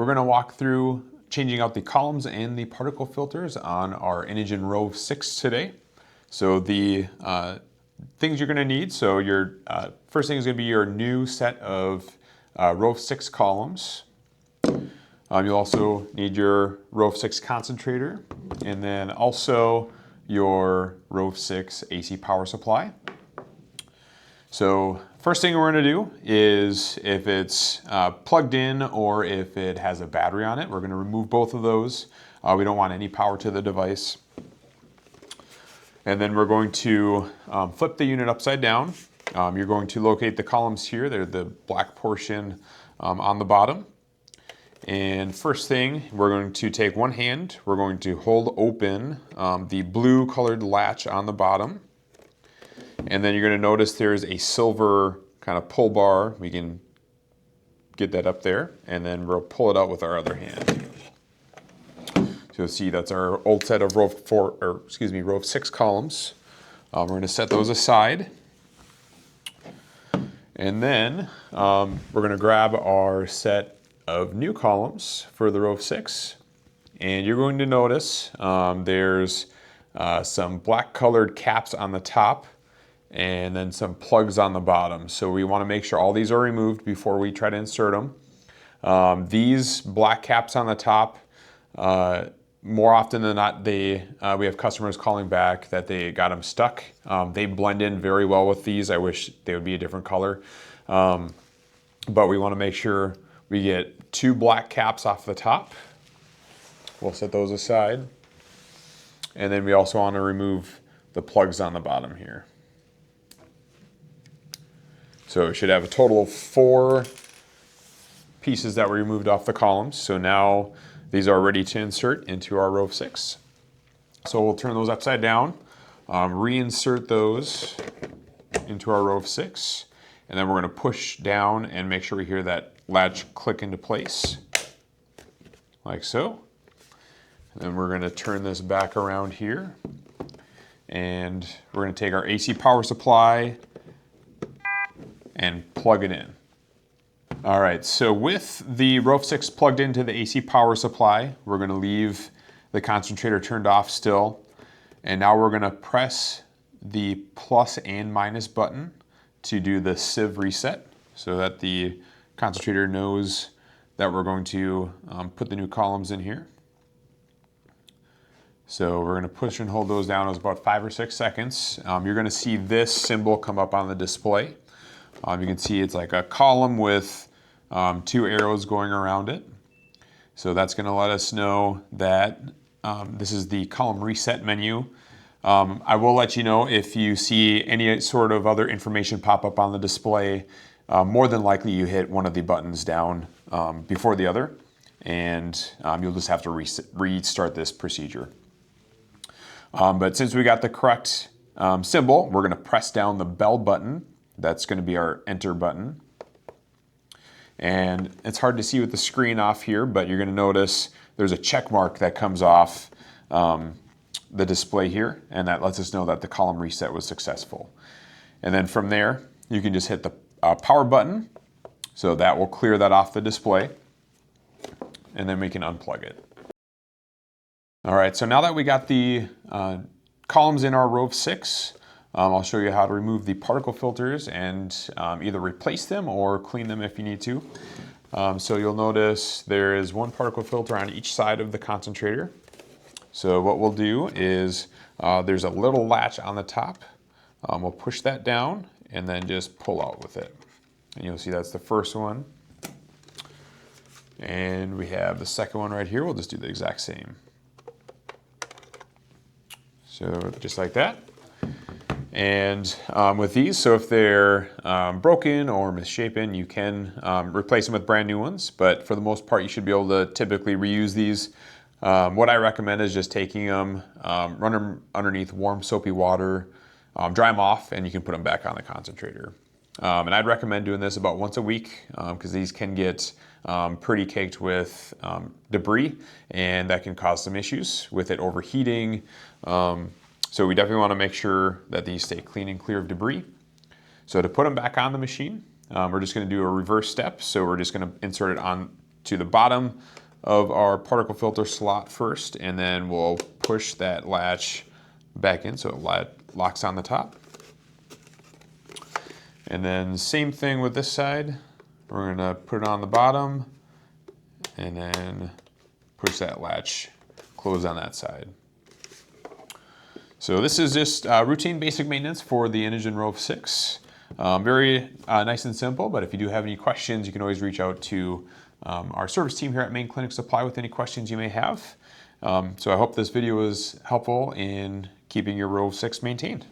we're going to walk through changing out the columns and the particle filters on our Inogen Rove 6 today. So the things you're going to need, so your first thing is going to be your new set of Rove 6 columns. You'll also need your Rove 6 concentrator, and then also your Rove 6 AC power supply. So first thing we're going to do is, if it's plugged in or if it has a battery on it, we're going to remove both of those. We don't want any power to the device. And then we're going to flip the unit upside down. You're going to locate the columns here. They're the black portion on the bottom. And first thing, we're going to take one hand, we're going to hold open the blue colored latch on the bottom. And then you're going to notice there's a silver kind of pull bar. We can get that up there, and then we'll pull it out with our other hand. So you'll see that's our old set of Rove 6 columns. We're going to set those aside. And then we're going to grab our set of new columns for the Rove 6. And you're going to notice there's some black colored caps on the top and then some plugs on the bottom. So we want to make sure all these are removed before we try to insert them. These black caps on the top, more often than not, we have customers calling back that they got them stuck. They blend in very well with these. I wish they would be a different color. But we want to make sure we get 2 black caps off the top. We'll set those aside. And then we also want to remove the plugs on the bottom here. So we should have a total of 4 pieces that were removed off the columns. So now these are ready to insert into our Rove 6. So we'll turn those upside down, reinsert those into our Rove 6, and then we're going to push down and make sure we hear that latch click into place, like so. And then we're going to turn this back around here, and we're going to take our AC power supply and plug it in. All right, so with the Rove 6 plugged into the AC power supply, we're going to leave the concentrator turned off still. And now we're going to press the plus and minus button to do the sieve reset so that the concentrator knows that we're going to put the new columns in here. So we're going to push and hold those down. It was about 5 or 6 seconds. You're going to see this symbol come up on the display. You can see it's like a column with 2 arrows going around it. So that's going to let us know that this is the column reset menu. I will let you know if you see any sort of other information pop up on the display, more than likely you hit one of the buttons down before the other, and you'll just have to restart this procedure. But since we got the correct symbol, we're going to press down the bell button. That's going to be our enter button. And it's hard to see with the screen off here, but you're going to notice there's a check mark that comes off the display here, and that lets us know that the column reset was successful. And then from there, you can just hit the power button, so that will clear that off the display, and then we can unplug it. All right, so now that we got the columns in our Rove 6, I'll show you how to remove the particle filters and either replace them or clean them if you need to. So you'll notice there is 1 particle filter on each side of the concentrator. So what we'll do is there's a little latch on the top. We'll push that down and then just pull out with it. And you'll see that's the first one. And we have the second one right here. We'll just do the exact same. So just like that. And with these, so if they're broken or misshapen, you can replace them with brand new ones, but for the most part, you should be able to typically reuse these. What I recommend is just taking them, run them underneath warm soapy water, dry them off, and you can put them back on the concentrator. And I'd recommend doing this about once a week because these can get pretty caked with debris, and that can cause some issues with it overheating. So we definitely want to make sure that these stay clean and clear of debris. So to put them back on the machine, we're just going to do a reverse step. So we're just going to insert it on to the bottom of our particle filter slot first, and then we'll push that latch back in so it locks on the top. And then same thing with this side. We're gonna put it on the bottom and then push that latch close on that side. So this is just routine basic maintenance for the Inogen Rove 6. Very nice and simple, but if you do have any questions, you can always reach out to our service team here at Main Clinic Supply with any questions you may have. So I hope this video was helpful in keeping your Rove 6 maintained.